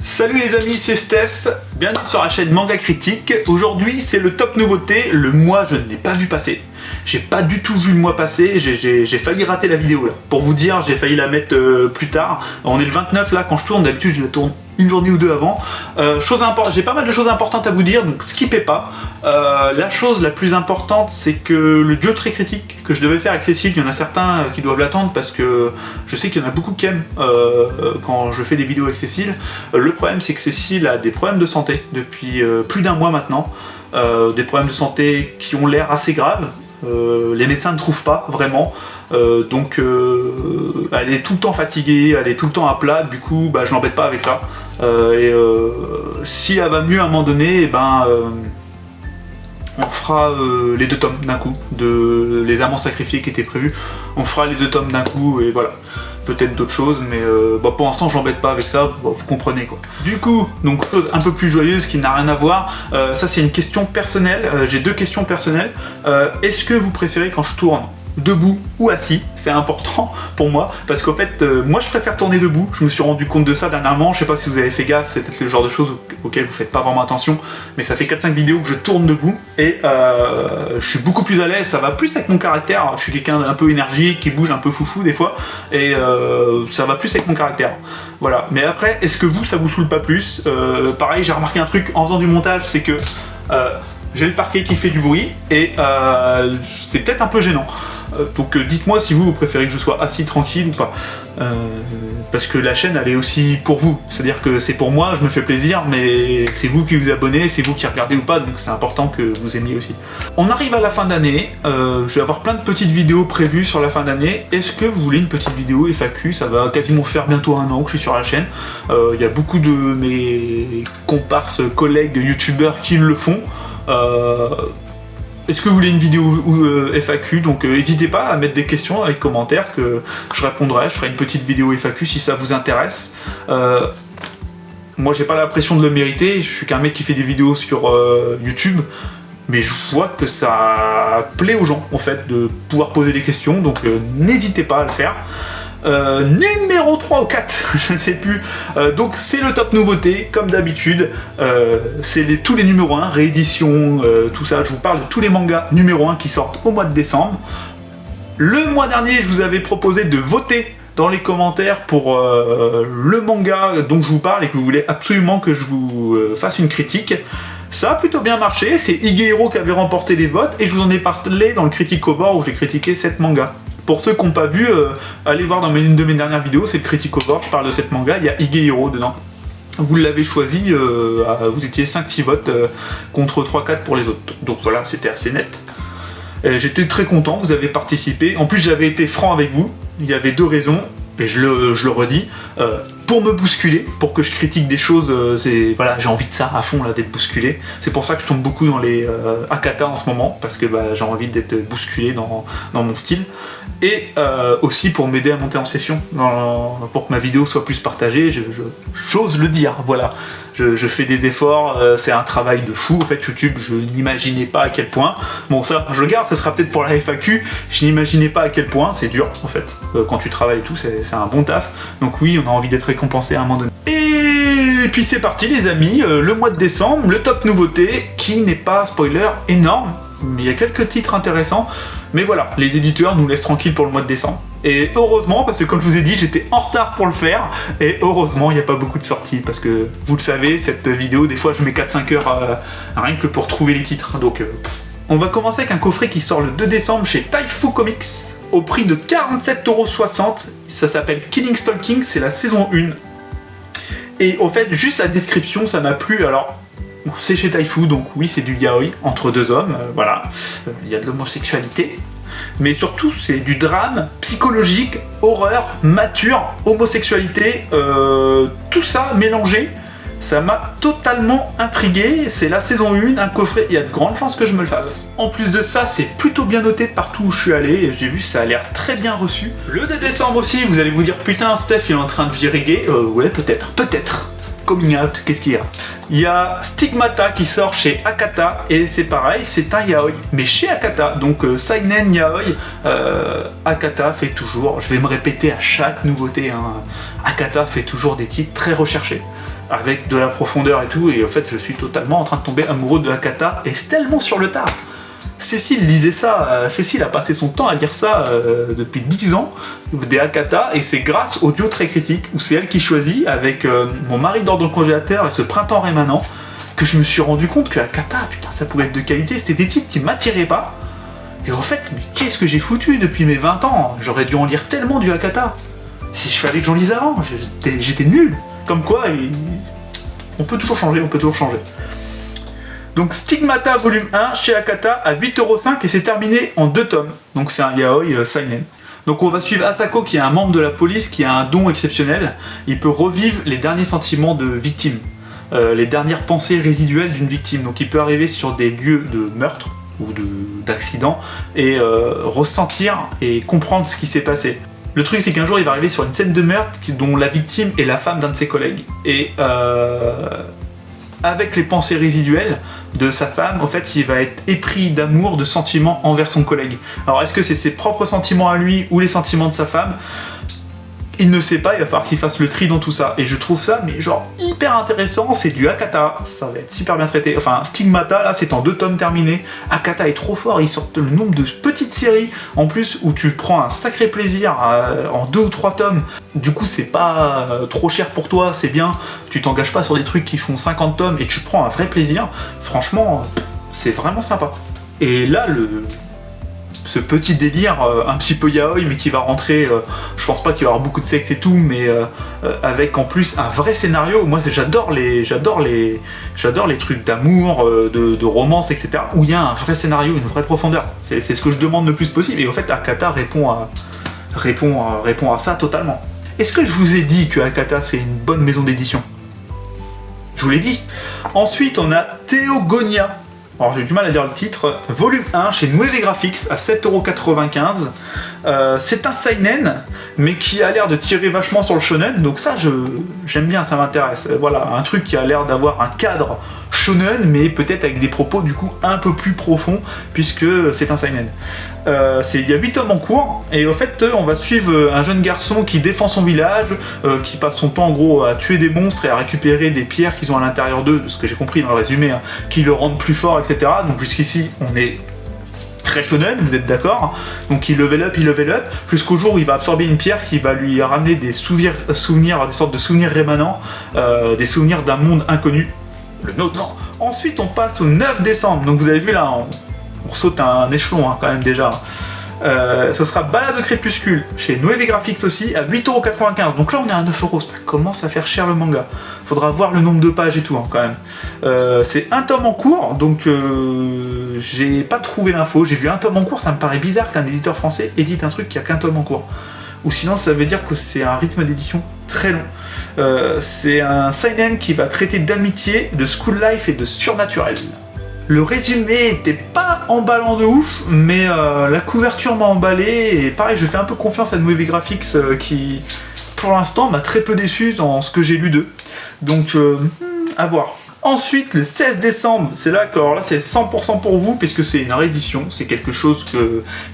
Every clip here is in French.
Salut les amis, c'est Steph, bienvenue sur la chaîne Manga Critique. Aujourd'hui c'est le top nouveauté, le mois je ne l'ai pas vu passer. J'ai pas du tout vu le mois passer, j'ai failli rater la vidéo là. Pour vous dire, j'ai failli la mettre plus tard. On est le 29 là quand je tourne, d'habitude je la tourne une journée ou deux avant. J'ai pas mal de choses importantes à vous dire, donc skippez pas. La chose la plus importante, c'est que le duo très critique que je devais faire avec Cécile, il y en a certains qui doivent l'attendre parce que je sais qu'il y en a beaucoup qui aiment quand je fais des vidéos avec Cécile. Le problème, c'est que Cécile a des problèmes de santé depuis plus d'un mois maintenant. Des problèmes de santé qui ont l'air assez graves. Les médecins ne trouvent pas vraiment, donc elle est tout le temps fatiguée, elle est tout le temps à plat, du coup je l'embête pas avec ça. Si elle va mieux à un moment donné, on fera les deux tomes d'un coup, de Les Amants Sacrifiés qui étaient prévus, on fera les deux tomes d'un coup et voilà. Peut-être d'autres choses, mais pour l'instant je l'embête pas avec ça, vous comprenez quoi. Du coup, donc chose un peu plus joyeuse qui n'a rien à voir, ça c'est une question personnelle, j'ai deux questions personnelles. Est-ce que vous préférez quand je tourne debout ou assis? C'est important pour moi, parce qu'en fait, moi je préfère tourner debout, je me suis rendu compte de ça dernièrement, je sais pas si vous avez fait gaffe, c'est peut-être le genre de choses auxquelles vous faites pas vraiment attention, mais ça fait 4-5 vidéos que je tourne debout, et je suis beaucoup plus à l'aise, ça va plus avec mon caractère, je suis quelqu'un d'un peu énergique, qui bouge un peu foufou des fois, et ça va plus avec mon caractère. Voilà, mais après, est-ce que vous, ça vous saoule pas plus? Pareil, j'ai remarqué un truc en faisant du montage, c'est que j'ai le parquet qui fait du bruit, et c'est peut-être un peu gênant. Donc dites-moi si vous préférez que je sois assis tranquille ou pas. Parce que la chaîne elle est aussi pour vous. C'est-à-dire que c'est pour moi, je me fais plaisir, mais c'est vous qui vous abonnez, c'est vous qui regardez ou pas, donc c'est important que vous aimiez aussi. On arrive à la fin d'année, je vais avoir plein de petites vidéos prévues sur la fin d'année. Est-ce que vous voulez une petite vidéo FAQ? Ça va quasiment faire bientôt un an que je suis sur la chaîne. Il y a beaucoup de mes comparses, collègues, youtubeurs qui le font. Est-ce que vous voulez une vidéo FAQ? Donc n'hésitez pas à mettre des questions dans les commentaires que je répondrai, je ferai une petite vidéo FAQ si ça vous intéresse. Moi j'ai pas l'impression de le mériter, je suis qu'un mec qui fait des vidéos sur YouTube, mais je vois que ça plaît aux gens en fait de pouvoir poser des questions, donc n'hésitez pas à le faire. Numéro 3 ou 4, je ne sais plus. Donc c'est le top nouveauté, comme d'habitude. C'est tous les numéros 1, réédition, tout ça. Je vous parle de tous les mangas numéro 1 qui sortent au mois de décembre. Le mois dernier, je vous avais proposé de voter dans les commentaires pour le manga dont je vous parle et que vous voulez absolument que je vous fasse une critique. Ça a plutôt bien marché, c'est Higehiro qui avait remporté les votes et je vous en ai parlé dans le Critique Over où j'ai critiqué 7 mangas. Pour ceux qui n'ont pas vu, allez voir dans une de mes dernières vidéos, c'est le Critique Over, je parle de cette manga, il y a Higehiro dedans. Vous l'avez choisi, vous étiez 5-6 votes contre 3-4 pour les autres. Donc voilà, c'était assez net. J'étais très content, vous avez participé. En plus, j'avais été franc avec vous, il y avait deux raisons, et je le redis. Pour me bousculer, pour que je critique des choses, voilà, j'ai envie de ça à fond là, d'être bousculé. C'est pour ça que je tombe beaucoup dans les Akata en ce moment, parce que j'ai envie d'être bousculé dans mon style. Et aussi pour m'aider à monter en session, pour que ma vidéo soit plus partagée, j'ose le dire, voilà. Je fais des efforts, c'est un travail de fou, en fait YouTube, je n'imaginais pas à quel point. Bon ça, je garde, ce sera peut-être pour la FAQ, je n'imaginais pas à quel point, c'est dur en fait. Quand tu travailles et tout, c'est un bon taf. Donc oui, on a envie d'être récompensé à un moment donné. Et puis c'est parti les amis, le mois de décembre, le top nouveauté, qui n'est pas, spoiler, énorme, mais il y a quelques titres intéressants. Mais voilà, les éditeurs nous laissent tranquilles pour le mois de décembre. Et heureusement, parce que comme je vous ai dit, j'étais en retard pour le faire, et heureusement, il n'y a pas beaucoup de sorties, parce que, vous le savez, cette vidéo, des fois, je mets 4-5 heures rien que pour trouver les titres, donc... On va commencer avec un coffret qui sort le 2 décembre chez Taifu Comics, au prix de 47,60 €, ça s'appelle Killing Stalking, c'est la saison 1. Et au fait, juste la description, ça m'a plu, alors... C'est chez Taifu, donc oui, c'est du yaoi, entre deux hommes, voilà. Il y a de l'homosexualité. Mais surtout, c'est du drame, psychologique, horreur, mature, homosexualité, tout ça mélangé. Ça m'a totalement intrigué, c'est la saison 1, un coffret, il y a de grandes chances que je me le fasse. En plus de ça, c'est plutôt bien noté partout où je suis allé, j'ai vu, ça a l'air très bien reçu. Le 2 décembre aussi, vous allez vous dire, putain, Steph, il est en train de virer gay. Ouais, peut-être. coming out, qu'est-ce qu'il y a? Il y a Stigmata qui sort chez Akata, et c'est pareil, c'est un yaoi, mais chez Akata, donc seinen yaoi, Akata fait toujours, je vais me répéter à chaque nouveauté, hein, Akata fait toujours des titres très recherchés, avec de la profondeur et tout, et en fait je suis totalement en train de tomber amoureux de Akata, et tellement sur le tard. Cécile lisait ça, Cécile a passé son temps à lire ça depuis 10 ans, des Akata, et c'est grâce au duo très critique, où c'est elle qui choisit, avec mon mari dort dans le congélateur et ce printemps rémanent, que je me suis rendu compte que Akata, putain, ça pouvait être de qualité, c'était des titres qui m'attiraient pas, et en fait, mais qu'est-ce que j'ai foutu depuis mes 20 ans? J'aurais dû en lire tellement du Akata, si je fallait que j'en lise avant, j'étais nul, comme quoi, on peut toujours changer, on peut toujours changer. Donc Stigmata volume 1 chez Akata à 8,5€ et c'est terminé en 2 tomes. Donc c'est un yaoi seinen. Donc on va suivre Asako qui est un membre de la police qui a un don exceptionnel. Il peut revivre les derniers sentiments de victime, les dernières pensées résiduelles d'une victime. Donc il peut arriver sur des lieux de meurtre ou d'accident et ressentir et comprendre ce qui s'est passé. Le truc c'est qu'un jour il va arriver sur une scène de meurtre dont la victime est la femme d'un de ses collègues. Et avec les pensées résiduelles de sa femme, en fait, il va être épris d'amour, de sentiments envers son collègue. Alors, est-ce que c'est ses propres sentiments à lui ou les sentiments de sa femme? Il ne sait pas, il va falloir qu'il fasse le tri dans tout ça. Et je trouve ça, mais genre, hyper intéressant, c'est du Akata, ça va être super bien traité. Enfin, Stigmata, là, c'est en 2 tomes terminés. Akata est trop fort, ils sortent le nombre de petites séries, en plus, où tu prends un sacré plaisir en 2 ou 3 tomes. Du coup, c'est pas trop cher pour toi, c'est bien, tu t'engages pas sur des trucs qui font 50 tomes et tu prends un vrai plaisir. Franchement, c'est vraiment sympa. Et là, ce petit délire un petit peu yaoi mais qui va rentrer, je pense pas qu'il va y avoir beaucoup de sexe et tout, mais avec en plus un vrai scénario. Moi j'adore les trucs d'amour, de romance, etc. où il y a un vrai scénario, une vraie profondeur. C'est ce que je demande le plus possible et en fait Akata répond à ça totalement. Est-ce que je vous ai dit que Akata c'est une bonne maison d'édition? Je vous l'ai dit. Ensuite on a Théogonia. Alors j'ai du mal à dire le titre, volume 1 chez Nueve Graphics à 7,95€. C'est un seinen, mais qui a l'air de tirer vachement sur le shonen, donc ça j'aime bien, ça m'intéresse. Voilà, un truc qui a l'air d'avoir un cadre shonen, mais peut-être avec des propos du coup un peu plus profonds, puisque c'est un seinen. Il y a 8 tomes en cours, et au fait on va suivre un jeune garçon qui défend son village, qui passe son temps en gros à tuer des monstres et à récupérer des pierres qu'ils ont à l'intérieur d'eux, de ce que j'ai compris dans le résumé, hein, qui le rendent plus fort, etc. Donc jusqu'ici on est très shonen, vous êtes d'accord? Donc il level up, jusqu'au jour où il va absorber une pierre qui va lui ramener des souvenirs, des sortes de souvenirs rémanents, des souvenirs d'un monde inconnu, le nôtre. Ensuite on passe au 9 décembre, donc vous avez vu là, on saute un échelon hein, quand même déjà. Ce sera Balade de Crépuscule chez Nueve Graphics aussi à 8,95€. Donc là on est à 9€, ça commence à faire cher le manga. Faudra voir le nombre de pages et tout hein, quand même. C'est un tome en cours, donc j'ai pas trouvé l'info. J'ai vu un tome en cours, ça me paraît bizarre qu'un éditeur français édite un truc qui a qu'un tome en cours. Ou sinon ça veut dire que c'est un rythme d'édition très long. C'est un seinen qui va traiter d'amitié, de school life et de surnaturel. Le résumé était pas emballant de ouf, mais la couverture m'a emballé, et pareil, je fais un peu confiance à Nueve Graphics qui, pour l'instant, m'a très peu déçu dans ce que j'ai lu d'eux. Donc, à voir. Ensuite, le 16 décembre, c'est là que, alors là, c'est 100% pour vous, puisque c'est une réédition, c'est quelque chose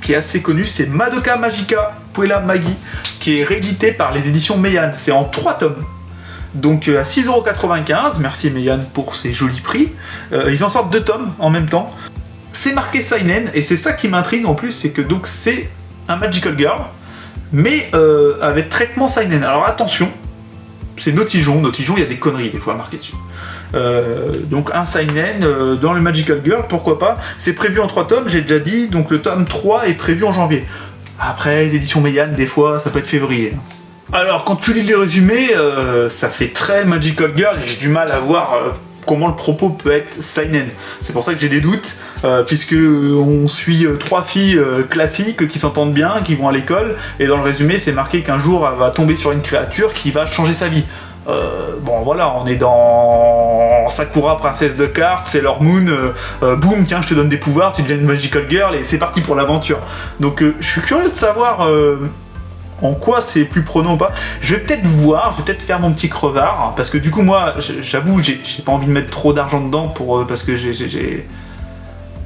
qui est assez connu, c'est Madoka Magica Puella Magi, qui est réédité par les éditions Meian. C'est en 3 tomes. Donc à 6,95€, merci Meian pour ces jolis prix. Ils en sortent 2 tomes en même temps. C'est marqué seinen, et c'est ça qui m'intrigue en plus, c'est que donc c'est un Magical Girl, mais avec traitement seinen. Alors attention, c'est Notijon, il y a des conneries des fois marquées dessus. Donc un seinen dans le Magical Girl, pourquoi pas. C'est prévu en 3 tomes, j'ai déjà dit, donc le tome 3 est prévu en janvier. Après, les éditions Meian, des fois, ça peut être février. Alors, quand tu lis les résumés, ça fait très Magical Girl, et j'ai du mal à voir comment le propos peut être seinen. C'est pour ça que j'ai des doutes, puisque on suit 3 filles classiques qui s'entendent bien, qui vont à l'école, et dans le résumé, c'est marqué qu'un jour, elle va tomber sur une créature qui va changer sa vie. Bon voilà, on est dans Sakura, princesse de cartes, Sailor Moon, boum, tiens, je te donne des pouvoirs, tu deviens une Magical Girl, et c'est parti pour l'aventure. Donc je suis curieux de savoir en quoi c'est plus prenant ou pas. Je vais peut-être voir, je vais peut-être faire mon petit crevard, parce que du coup moi, j'avoue, j'ai pas envie de mettre trop d'argent dedans parce que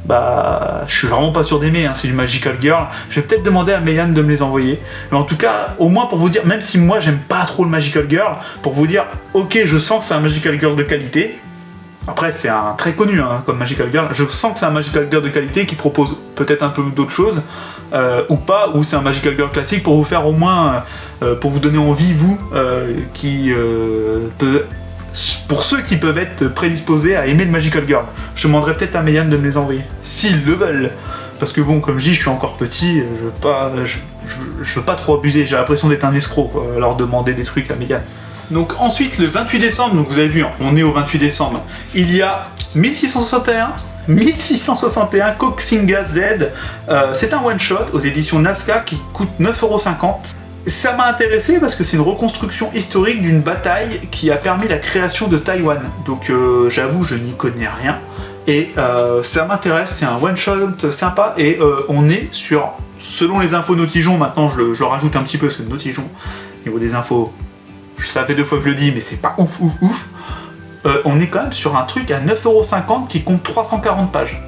bah, je suis vraiment pas sûr d'aimer, hein, c'est du Magical Girl. Je vais peut-être demander à Meian de me les envoyer. Mais en tout cas, au moins pour vous dire, même si moi j'aime pas trop le Magical Girl, pour vous dire, ok, je sens que c'est un Magical Girl de qualité. Après, c'est un très connu hein, comme Magical Girl. Je sens que c'est un Magical Girl de qualité qui propose peut-être un peu d'autres choses, ou pas, ou c'est un Magical Girl classique pour vous faire au moins, pour vous donner envie, vous, pour ceux qui peuvent être prédisposés à aimer le Magical Girl. Je demanderai peut-être à Meian de me les envoyer, s'ils le veulent. Parce que bon, comme je dis, je suis encore petit, je veux pas trop abuser, j'ai l'impression d'être un escroc, quoi, leur demander des trucs à Meian. Donc ensuite, le 28 décembre, donc vous avez vu, on est au 28 décembre, il y a 1661 Koxinga Z, c'est un one-shot aux éditions Nazca qui coûte 9,50 €. Ça m'a intéressé parce que c'est une reconstruction historique d'une bataille qui a permis la création de Taïwan. Donc j'avoue, je n'y connais rien. Et ça m'intéresse, c'est un one-shot sympa. Et on est sur, selon les infos Notijon, maintenant je rajoute un petit peu, parce que Notijon, au niveau des infos, ça fait 2 fois que je le dis, mais c'est pas ouf. On est quand même sur un truc à 9,50 € qui compte 340 pages.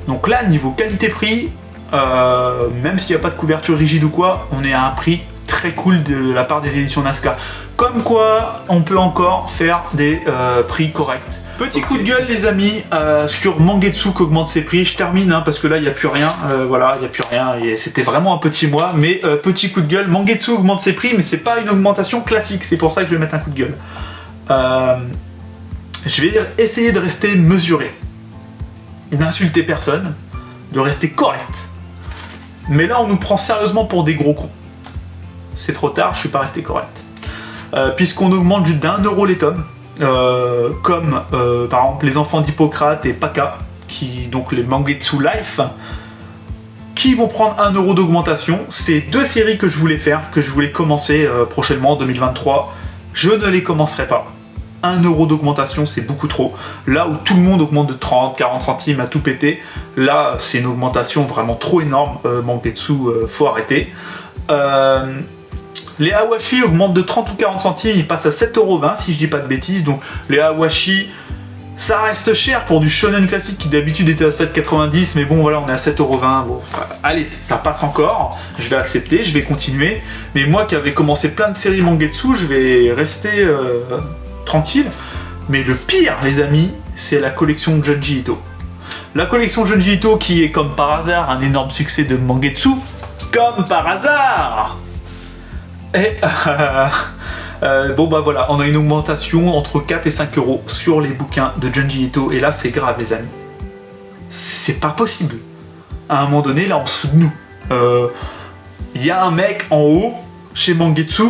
Donc là, niveau qualité-prix, même s'il n'y a pas de couverture rigide ou quoi, on est à un prix très cool de la part des éditions Nazca. Comme quoi, on peut encore faire des prix corrects. Petit coup de gueule les amis, sur Mangetsu qui augmente ses prix, je termine hein, parce que là il n'y a plus rien, voilà, il n'y a plus rien, et c'était vraiment un petit mois, mais petit coup de gueule, Mangetsu augmente ses prix, mais c'est pas une augmentation classique, c'est pour ça que je vais mettre un coup de gueule. Je vais essayer de rester mesuré, d'insulter personne, de rester correct. Mais là on nous prend sérieusement pour des gros cons. C'est trop tard, je suis pas resté correct. Puisqu'on augmente juste d'1 € les tomes, comme par exemple les enfants d'Hippocrate et Paka, donc les Mangetsu Life, qui vont prendre 1 € d'augmentation. C'est 2 séries que je voulais faire, que je voulais commencer prochainement en 2023. Je ne les commencerai pas. 1 € d'augmentation, c'est beaucoup trop. Là où tout le monde augmente de 30, 40 centimes à tout péter, là c'est une augmentation vraiment trop énorme. Mangetsu, faut arrêter. Les Awashi augmentent de 30 ou 40 centimes, ils passent à 7,20 € si je dis pas de bêtises. Donc les Awashi, ça reste cher pour du shonen classique qui d'habitude était à 7,90 €, mais bon voilà, on est à 7,20 €. Bon, allez, ça passe encore, je vais accepter, je vais continuer. Mais moi qui avais commencé plein de séries Mangetsu, je vais rester tranquille. Mais le pire, les amis, c'est la collection Junji Ito. La collection Junji Ito qui est comme par hasard un énorme succès de Mangetsu, comme par hasard. Et bon bah voilà, on a une augmentation entre 4 et 5 € sur les bouquins de Junji Ito, et là c'est grave les amis. C'est pas possible. À un moment donné, là en dessous de nous, il y a un mec en haut chez Mangetsu.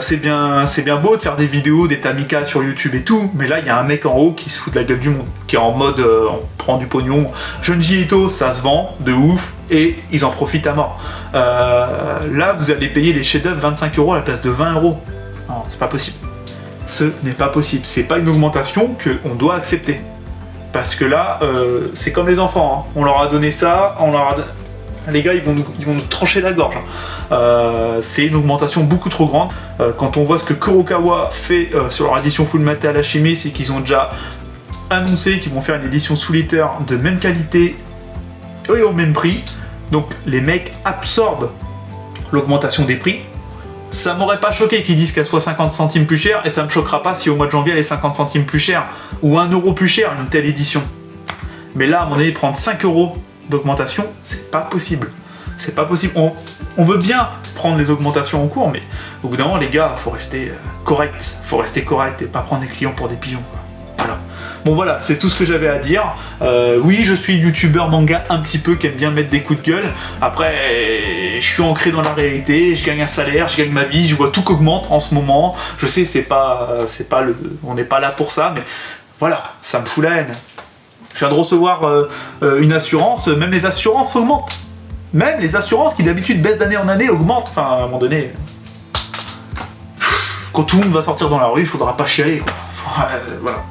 C'est bien beau de faire des vidéos, des Tamika sur YouTube et tout, mais là il y a un mec en haut qui se fout de la gueule du monde, qui est en mode on prend du pognon. Junji Ito, ça se vend de ouf et ils en profitent à mort. Là vous allez payer les chefs-d'œuvre 25 € à la place de 20 €. Non, c'est pas possible. Ce n'est pas possible. C'est pas une augmentation qu'on doit accepter. Parce que là, c'est comme les enfants. Hein. On leur a donné ça, les gars, ils vont nous trancher la gorge. C'est une augmentation beaucoup trop grande. Quand on voit ce que Kurokawa fait sur leur édition Full Metal Alchemist, c'est qu'ils ont déjà annoncé qu'ils vont faire une édition sous liter de même qualité et au même prix. Donc les mecs absorbent l'augmentation des prix. Ça m'aurait pas choqué qu'ils disent qu'elle soit 50 centimes plus cher, et ça me choquera pas si au mois de janvier elle est 50 centimes plus cher, ou 1 € plus cher, une telle édition. Mais là, à mon avis, prendre 5 € d'augmentation, c'est pas possible. C'est pas possible. On veut bien prendre les augmentations en cours, mais au bout d'un moment, les gars, faut rester correct. Faut rester correct et pas prendre les clients pour des pigeons. Voilà. Bon voilà, c'est tout ce que j'avais à dire. Oui, je suis youtubeur manga un petit peu qui aime bien mettre des coups de gueule. Après, je suis ancré dans la réalité, je gagne un salaire, je gagne ma vie, je vois tout qu'augmente en ce moment. Je sais, on n'est pas là pour ça, mais voilà, ça me fout la haine. Je viens de recevoir une assurance, même les assurances augmentent. Même les assurances qui d'habitude baissent d'année en année augmentent. Enfin, à un moment donné, quand tout le monde va sortir dans la rue, il faudra pas chialer, quoi. Voilà.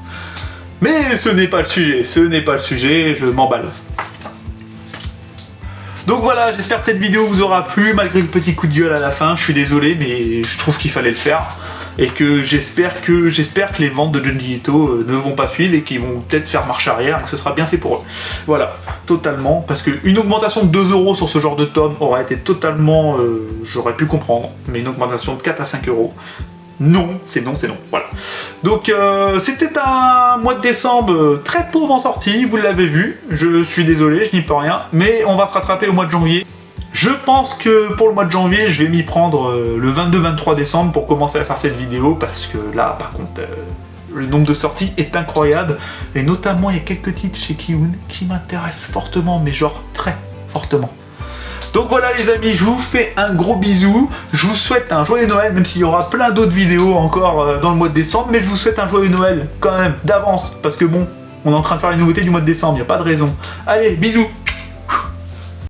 Mais ce n'est pas le sujet, je m'emballe. Donc voilà, j'espère que cette vidéo vous aura plu, malgré le petit coup de gueule à la fin. Je suis désolé, mais je trouve qu'il fallait le faire. Et que j'espère que les ventes de Junji Ito ne vont pas suivre et qu'ils vont peut-être faire marche arrière et que ce sera bien fait pour eux. Voilà, totalement. Parce qu'une augmentation de 2 € sur ce genre de tome aurait été totalement... j'aurais pu comprendre. Mais une augmentation de 4 à 5 €, non, c'est non, c'est non. Voilà. Donc c'était un mois de décembre très pauvre en sortie, vous l'avez vu. Je suis désolé, je n'y peux rien. Mais on va se rattraper au mois de janvier. Je pense que pour le mois de janvier, je vais m'y prendre le 22-23 décembre pour commencer à faire cette vidéo, parce que là, par contre, le nombre de sorties est incroyable. Et notamment, il y a quelques titres chez Kiun qui m'intéressent fortement, mais genre très fortement. Donc voilà les amis, je vous fais un gros bisou, je vous souhaite un joyeux Noël, même s'il y aura plein d'autres vidéos encore dans le mois de décembre, mais je vous souhaite un joyeux Noël quand même, d'avance, parce que bon, on est en train de faire les nouveautés du mois de décembre, il n'y a pas de raison. Allez, bisous!